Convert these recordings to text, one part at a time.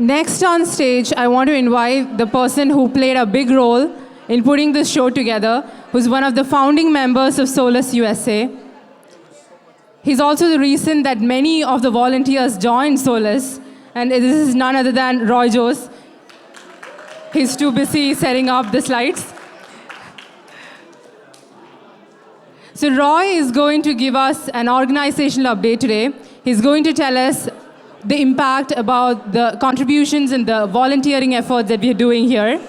Next on stage, I want to invite the person who played a big role in putting this show together, who's one of the founding members of Solace USA. He's also the reason that many of the volunteers joined Solace, and this is none other than Roy Jose. He's too busy setting up the slides. So Roy is going to give us an organizational update today. He's going to tell us the impact about the contributions and the volunteering efforts that we're doing here.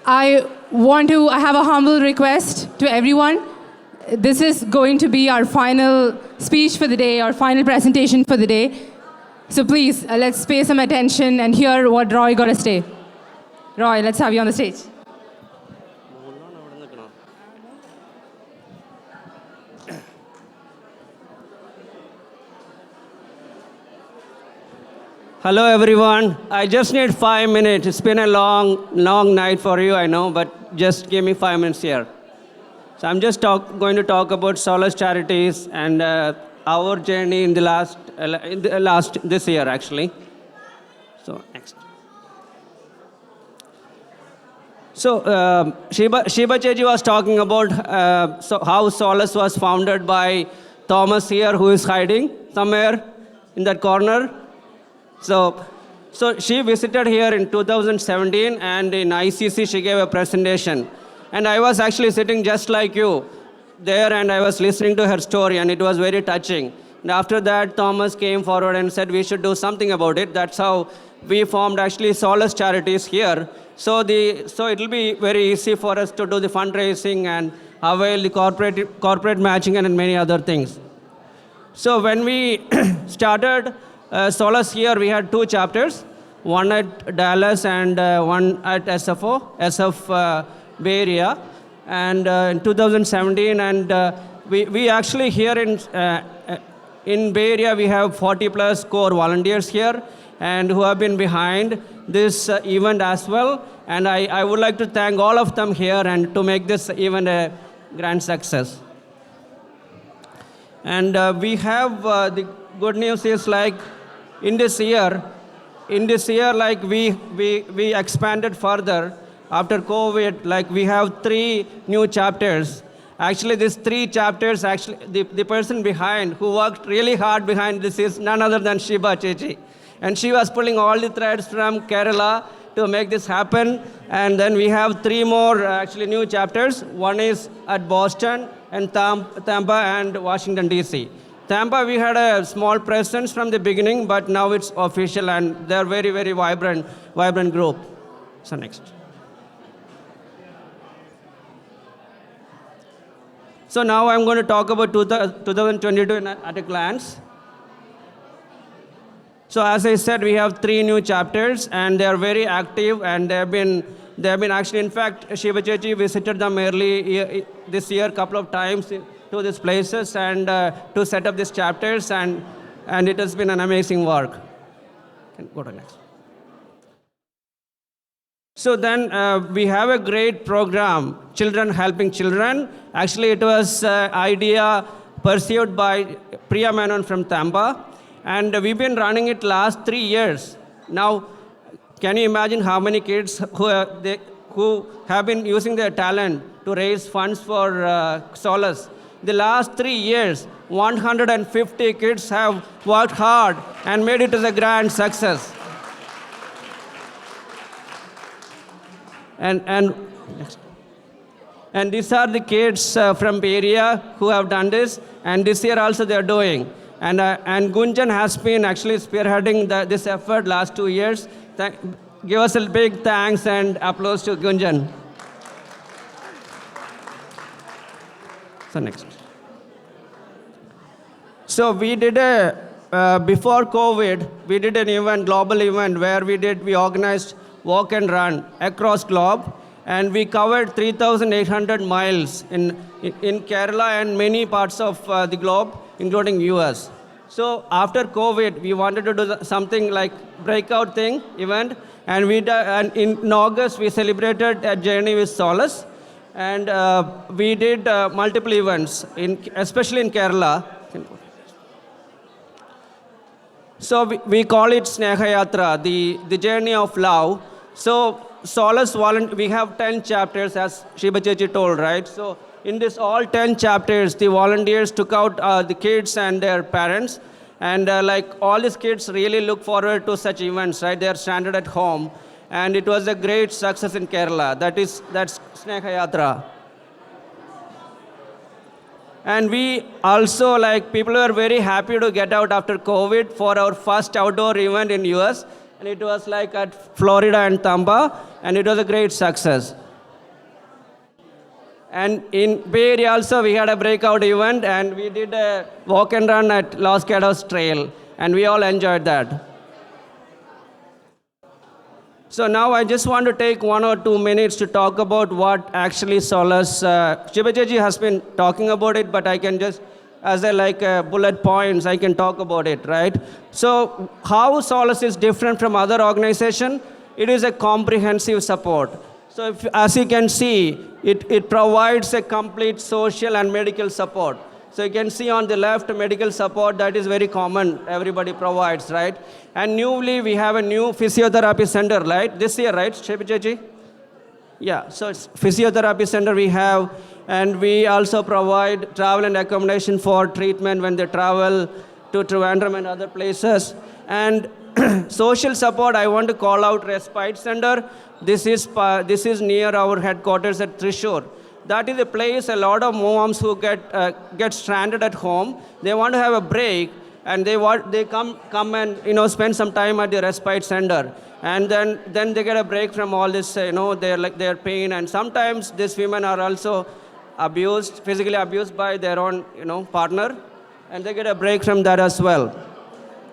I have a humble request to everyone. This is going to be our final speech for the day, our final presentation for the day. So please, let's pay some attention and hear what Roy got to say. Roy, let's have you on the stage. Hello everyone. I just need 5 minutes. It's been a long night for you, I know, but just give me 5 minutes here. So I'm just going to talk about Solace Charities and our journey in this year actually. So next. So Shiba Cheji was talking about how Solace was founded by Thomas here, who is hiding somewhere in that corner. So she visited here in 2017, and in ICC she gave a presentation. And I was actually sitting just like you there, and I was listening to her story, and it was very touching. And after that, Thomas came forward and said we should do something about it. That's how we formed actually Solace Charities here. So it will be very easy for us to do the fundraising and avail the corporate matching and many other things. So when we started Solace here, we had 2 chapters, one at Dallas and one at SF Bay Area. And in 2017, and we actually here in Bay Area, we have 40 plus core volunteers here and who have been behind this event as well. And I would like to thank all of them here and to make this event a grand success. And we have the good news is like, in this year, like we expanded further after COVID. Like we have 3 new chapters. Actually, these 3 chapters, actually, the person behind who worked really hard behind this is none other than Shiba Chechi, and she was pulling all the threads from Kerala to make this happen. And then we have 3 more actually new chapters. One is at Boston and Tampa and Washington DC. Tampa, we had a small presence from the beginning, but now it's official, and they're very, very vibrant group. So next. So now I'm going to talk about 2022 at a glance. So as I said, we have 3 new chapters, and they're very active, and they've been actually, in fact, Shiva Chechi visited them early this year, a couple of times to these places and to set up these chapters, and it has been an amazing work. Can go to next. So then we have a great program, Children Helping Children. Actually, it was an idea pursued by Priya Menon from Tampa, and we've been running it last 3 years. Now, can you imagine how many kids who have been using their talent to raise funds for Solace? The last 3 years, 150 kids have worked hard and made it as a grand success. And these are the kids from Bay Area who have done this, and this year also they're doing. And Gunjan has been actually spearheading this effort last 2 years. Give us a big thanks and applause to Gunjan. So next. So we did before COVID, we did an global event where we organized walk and run across globe, and we covered 3,800 miles in Kerala and many parts of the globe, including US. So after COVID, we wanted to do something like breakout event, and in August we celebrated a journey with Solace. And we did multiple events, especially in Kerala. So we call it Sneha Yatra, the journey of love. So Solace we have 10 chapters, as Shiba Chechi told, right? So in this all 10 chapters, the volunteers took out the kids and their parents. And like all these kids really look forward to such events, right? They are stranded at home. And it was a great success in Kerala. That's Sneha Yatra. And we also, like, people were very happy to get out after COVID for our first outdoor event in US. And it was like at Florida and Tampa, and it was a great success. And in Bay Area also, we had a breakout event, and we did a walk and run at Los Gatos Trail, and we all enjoyed that. So now I just want to take 1 or 2 minutes to talk about what actually Solace, Shiba Chechi has been talking about it, but I can just, as a bullet points, I can talk about it, right? So how Solace is different from other organizations? It is a comprehensive support. So as you can see, it provides a complete social and medical support. So you can see on the left, medical support, that is very common, everybody provides, right? And newly, we have a new physiotherapy center, right? This year, right, Shiba Chechi? Yeah, so it's physiotherapy center we have, and we also provide travel and accommodation for treatment when they travel to Trivandrum and other places. And social support, I want to call out Respite Center. This is near our headquarters at Thrissur. That is a place a lot of moms who get stranded at home. They want to have a break, and they come and spend some time at the respite center, and then they get a break from all this their pain. And sometimes these women are also physically abused by their own partner, and they get a break from that as well.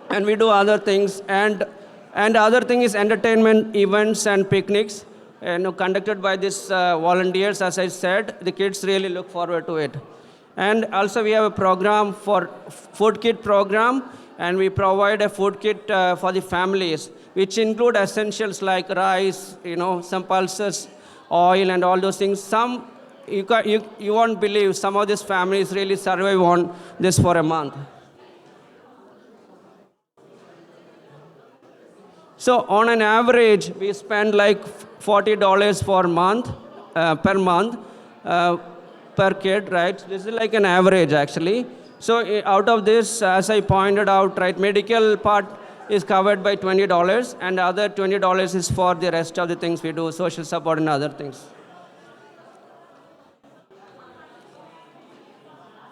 And we do other things, and other thing is entertainment events and picnics. Conducted by these volunteers, as I said, the kids really look forward to it. And also we have a program for food kit program, and we provide a food kit for the families, which include essentials like rice, some pulses, oil, and all those things. Some, you won't believe, some of these families really survive on this for a month. So on an average, we spend like $40 per month per kid, right? This is like an average, actually. So out of this, as I pointed out, right, medical part is covered by $20, and the other $20 is for the rest of the things we do, social support and other things.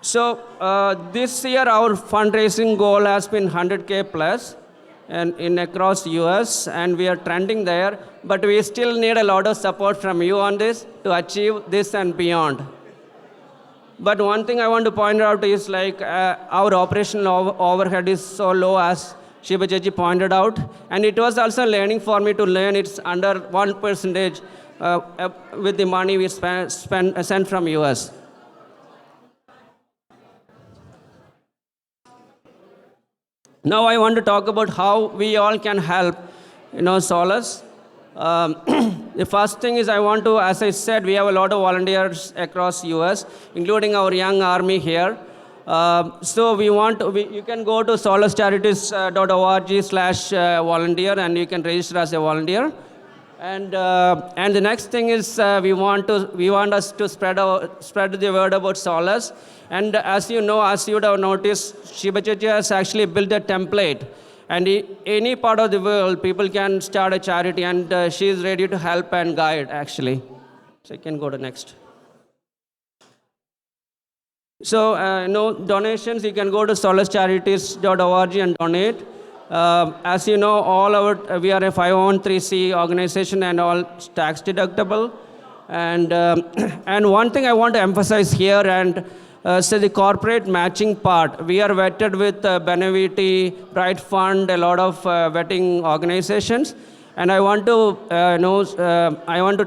So this year, our fundraising goal has been 100K plus, and in across US, and we are trending there, but we still need a lot of support from you on this to achieve this and beyond. But one thing I want to point out is our operational overhead is so low, as Shiba Chechi pointed out, and it was also learning for me to learn it's under 1% with the money we send from US. Now I want to talk about how we all can help, Solace. The first thing is I want to, as I said, we have a lot of volunteers across US, including our young army here. So you can go to solacecharities.org/volunteer, and you can register as a volunteer. And the next thing is we want us to spread the word about Solace. And as you would have noticed, Shiba Chechi has actually built a template. And any part of the world, people can start a charity, and she is ready to help and guide, actually. So you can go to next. So donations, you can go to solacecharities.org and donate. As you know, we are a 501(c)(3) organization, and all tax deductible. And one thing I want to emphasize here, so the corporate matching part, we are vetted with Beneviti, Pride Fund, a lot of vetting organizations. And I want to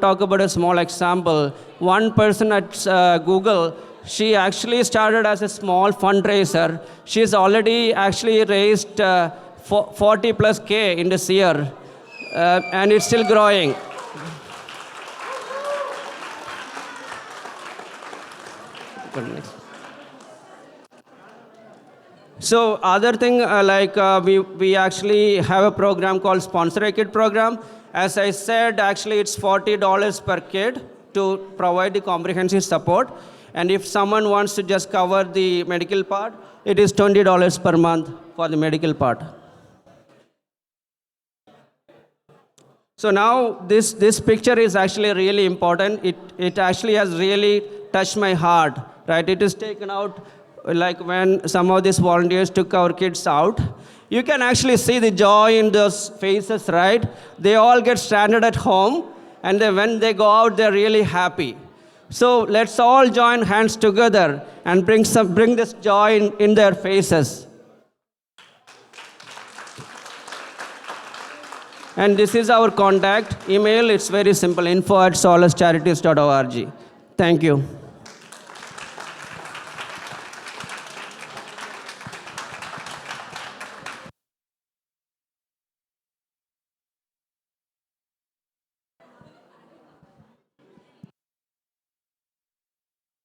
talk about a small example. One person at Google, she actually started as a small fundraiser. She's already actually raised 40 plus K in this year, and it's still growing. So other thing, we actually have a program called Sponsor a Kid program. As I said, actually it's $40 per kid to provide the comprehensive support. And if someone wants to just cover the medical part, it is $20 per month for the medical part. So now this picture is actually really important. It actually has really touched my heart, right? It is taken out like when some of these volunteers took our kids out. You can actually see the joy in those faces, right? They all get stranded at home, and when they go out, they're really happy. So let's all join hands together and bring this joy in their faces. And this is our contact email. It's very simple, info@solacecharities.org. Thank you.